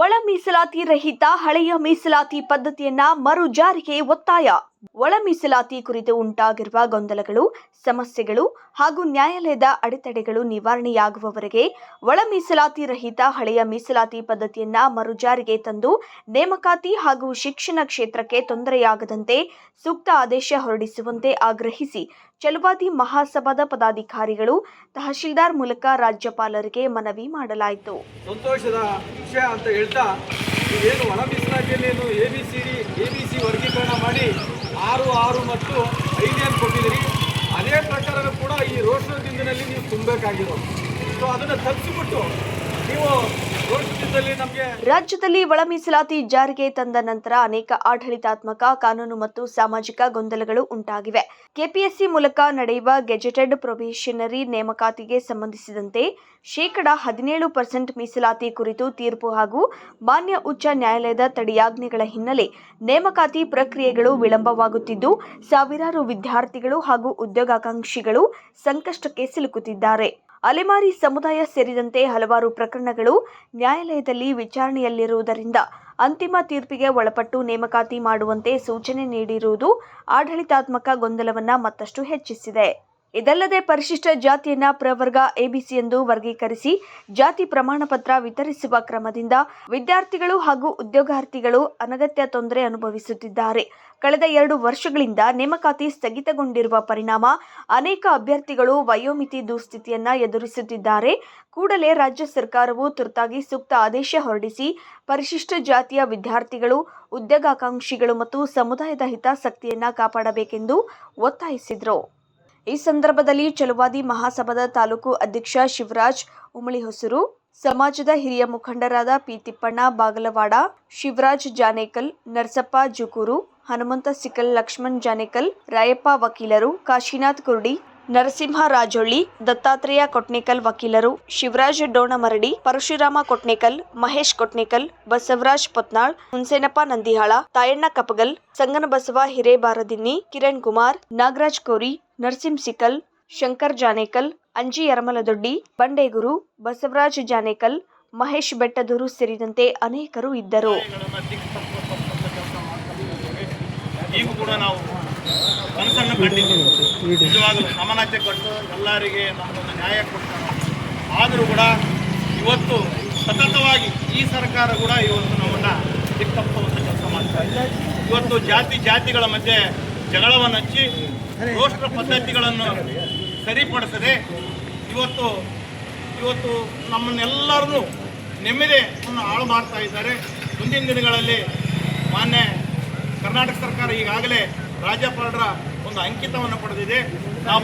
ಒಳ ಮೀಸಲಾತಿ ರಹಿತ ಹಳೆಯ ಮೀಸಲಾತಿ ಪದ್ಧತಿಯನ್ನ ಮರು ಜಾರಿಗೆ ಒತ್ತಾಯ. ಒಳ ಮೀಸಲಾತಿ ಕುರಿತು ಉಂಟಾಗಿರುವ ಗೊಂದಲಗಳು, ಸಮಸ್ಯೆಗಳು ಹಾಗೂ ನ್ಯಾಯಾಲಯದ ಅಡೆತಡೆಗಳು ನಿವಾರಣೆಯಾಗುವವರೆಗೆ ಒಳ ಮೀಸಲಾತಿ ರಹಿತ ಹಳೆಯ ಮೀಸಲಾತಿ ಪದ್ಧತಿಯನ್ನ ಮರು ಜಾರಿಗೆ ತಂದು ನೇಮಕಾತಿ ಹಾಗೂ ಶಿಕ್ಷಣ ಕ್ಷೇತ್ರಕ್ಕೆ ತೊಂದರೆಯಾಗದಂತೆ ಸೂಕ್ತ ಆದೇಶ ಹೊರಡಿಸುವಂತೆ ಆಗ್ರಹಿಸಿ ಛಲವಾದಿ ಮಹಾಸಭಾದ ಪದಾಧಿಕಾರಿಗಳು ತಹಶೀಲ್ದಾರ್ ಮೂಲಕ ರಾಜ್ಯಪಾಲರಿಗೆ ಮನವಿ ಮಾಡಲಾಯಿತು. ಸಂತೋಷದ ವಿಷಯ ಅಂತ ಹೇಳ್ತಾ, ಏನು ಒಳ ಮೀಸಲಾತಿಯಲ್ಲಿ ಎಬಿಸಿ ವರ್ಗೀಕರಣ ಮಾಡಿ 6 ಮತ್ತು 5 ಕೊಟ್ಟಿದ್ದೀರಿ. ಅದೇ ಪ್ರಕಾರ ಕೂಡ ಈ ರೋಷನ್ ದಿನದಲ್ಲಿ ನೀವು ತುಂಬಬೇಕಾಗಿರೋದು. ಸೊ ಅದನ್ನು ತಪ್ಪಿಸಿಬಿಟ್ಟು ನೀವು ರಾಜ್ಯದಲ್ಲಿ ಒಳ ಮೀಸಲಾತಿ ಜಾರಿಗೆ ತಂದ ನಂತರ ಅನೇಕ ಆಡಳಿತಾತ್ಮಕ, ಕಾನೂನು ಮತ್ತು ಸಾಮಾಜಿಕ ಗೊಂದಲಗಳು ಉಂಟಾಗಿವೆ. ಕೆಪಿಎಸ್ಸಿ ಮೂಲಕ ನಡೆಯುವ ಗೆಜೆಟೆಡ್ ಪ್ರೊಬೇಷನರಿ ನೇಮಕಾತಿಗೆ ಸಂಬಂಧಿಸಿದಂತೆ 17% ಮೀಸಲಾತಿ ಕುರಿತು ತೀರ್ಪು ಹಾಗೂ ಮಾನ್ಯ ಉಚ್ಚ ನ್ಯಾಯಾಲಯದ ತಡೆಯಾಜ್ಞೆಗಳ ಹಿನ್ನೆಲೆ ನೇಮಕಾತಿ ಪ್ರಕ್ರಿಯೆಗಳು ವಿಳಂಬವಾಗುತ್ತಿದ್ದು, ಸಾವಿರಾರು ವಿದ್ಯಾರ್ಥಿಗಳು ಹಾಗೂ ಉದ್ಯೋಗಾಕಾಂಕ್ಷಿಗಳು ಸಂಕಷ್ಟಕ್ಕೆ ಸಿಲುಕುತ್ತಿದ್ದಾರೆ. ಅಲೆಮಾರಿ ಸಮುದಾಯ ಸೇರಿದಂತೆ ಹಲವಾರು ಪ್ರಕರಣಗಳು ನ್ಯಾಯಾಲಯದಲ್ಲಿ ವಿಚಾರಣೆಯಲ್ಲಿರುವುದರಿಂದ ಅಂತಿಮ ತೀರ್ಪಿಗೆ ಒಳಪಟ್ಟು ನೇಮಕಾತಿ ಮಾಡುವಂತೆ ಸೂಚನೆ ನೀಡಿರುವುದು ಆಡಳಿತಾತ್ಮಕ ಗೊಂದಲವನ್ನು ಮತ್ತಷ್ಟು ಹೆಚ್ಚಿಸಿದೆ. ಇದಲ್ಲದೆ ಪರಿಶಿಷ್ಟ ಜಾತಿಯನ್ನ ಪ್ರವರ್ಗ ಎಬಿಸಿ ಎಂದು ವರ್ಗೀಕರಿಸಿ ಜಾತಿ ಪ್ರಮಾಣ ಪತ್ರ ವಿತರಿಸುವ ಕ್ರಮದಿಂದ ವಿದ್ಯಾರ್ಥಿಗಳು ಹಾಗೂ ಉದ್ಯೋಗಾರ್ಥಿಗಳು ಅನಗತ್ಯ ತೊಂದರೆ ಅನುಭವಿಸುತ್ತಿದ್ದಾರೆ. ಕಳೆದ 2 ವರ್ಷಗಳಿಂದ ನೇಮಕಾತಿ ಸ್ಥಗಿತಗೊಂಡಿರುವ ಪರಿಣಾಮ ಅನೇಕ ಅಭ್ಯರ್ಥಿಗಳು ವಯೋಮಿತಿ ದುಸ್ಥಿತಿಯನ್ನ ಎದುರಿಸುತ್ತಿದ್ದಾರೆ. ಕೂಡಲೇ ರಾಜ್ಯ ಸರ್ಕಾರವು ತುರ್ತಾಗಿ ಸೂಕ್ತ ಆದೇಶ ಹೊರಡಿಸಿ ಪರಿಶಿಷ್ಟ ಜಾತಿಯ ವಿದ್ಯಾರ್ಥಿಗಳು, ಉದ್ಯೋಗಾಕಾಂಕ್ಷಿಗಳು ಮತ್ತು ಸಮುದಾಯದ ಹಿತಾಸಕ್ತಿಯನ್ನ ಕಾಪಾಡಬೇಕೆಂದು ಒತ್ತಾಯಿಸಿದರು. ಈ ಸಂದರ್ಭದಲ್ಲಿ ಛಲವಾದಿ ಮಹಾಸಭಾದ ತಾಲೂಕು ಅಧ್ಯಕ್ಷ ಶಿವರಾಜ್ ಉಮಳಿಹೊಸೂರು, ಸಮಾಜದ ಹಿರಿಯ ಮುಖಂಡರಾದ ಪಿ. ತಿಪ್ಪಣ್ಣ ಬಾಗಲವಾಡ, ಶಿವರಾಜ್ ಜಾನೇಕಲ್, ನರಸಪ್ಪ ಜುಕೂರು, ಹನುಮಂತ ಸಿಕಲ್, ಲಕ್ಷ್ಮಣ್ ಜಾನೇಕಲ್, ರಾಯಪ್ಪ ವಕೀಲರು, ಕಾಶಿನಾಥ್ ಕುರ್ಡಿ, ನರಸಿಂಹ ರಾಜೊಳ್ಳಿ, ದತ್ತಾತ್ರೇಯ ಕೊಟ್ನೇಕಲ್ ವಕೀಲರು, ಶಿವರಾಜ್ ಡೋಣಮರಡಿ, ಪರಶುರಾಮ ಕೊಟ್ನೇಕಲ್, ಮಹೇಶ್ ಕೊಟ್ನೇಕಲ್, ಬಸವರಾಜ್ ಪೊತ್ನಾಳ್, ಹುಣಸೇನಪ್ಪ ನಂದಿಹಾಳ, ತಾಯಣ್ಣ ಕಪಗಲ್, ಸಂಗನಬಸವ ಹಿರೇಬಾರದಿನ್ನಿ, ಕಿರಣ್ ಕುಮಾರ್, ನಾಗರಾಜ್ ಕೋರಿ, ನರಸಿಂಹ ಸಿಕಲ್, ಶಂಕರ್ ಜಾನೇಕಲ್, ಅಂಜಿ ಯರಮಲದೊಡ್ಡಿ, ಬಂಡೇಗುರು, ಬಸವರಾಜ್ ಜಾನೇಕಲ್, ಮಹೇಶ್ ಬೆಟ್ಟದೂರು ಸೇರಿದಂತೆ ಅನೇಕರು ಇದ್ದರು. ಈಗೂ ಕೂಡ ನಾವು ಕನಸನ್ನು ಕಂಡಿದ್ದೀವಿ. ನಿಜವಾಗಲೂ ಸಮಾನತೆ ಕೊಟ್ಟು ಎಲ್ಲರಿಗೆ ನಮ್ಮದೊಂದು ನ್ಯಾಯ ಕೊಡ್ತಾರೆ. ಆದರೂ ಕೂಡ ಇವತ್ತು ಸತತವಾಗಿ ಈ ಸರ್ಕಾರ ಕೂಡ ಇವತ್ತು ನಮ್ಮನ್ನು ದಿಕ್ಕಪ್ಪುವಂಥ ಕೆಲಸ ಮಾಡ್ತಾ ಇದೆ. ಇವತ್ತು ಜಾತಿಗಳ ಮಧ್ಯೆ ಜಗಳವನ್ನು ಹಚ್ಚಿ ರಾಷ್ಟ್ರ ಪದ್ಧತಿಗಳನ್ನು ಸರಿಪಡಿಸದೆ ಇವತ್ತು ನಮ್ಮನ್ನೆಲ್ಲರನ್ನೂ ನೆಮ್ಮದಿಯನ್ನು ಹಾಳು ಮಾಡ್ತಾ ಇದ್ದಾರೆ. ಮುಂದಿನ ದಿನಗಳಲ್ಲಿ ಮಾನ್ಯ ಕರ್ನಾಟಕ ಸರ್ಕಾರ ಈಗಾಗಲೇ ರಾಜ್ಯಪಾಲರ ಒಂದು ಅಂಕಿತವನ್ನು ಪಡೆದಿದೆ. ನಾವು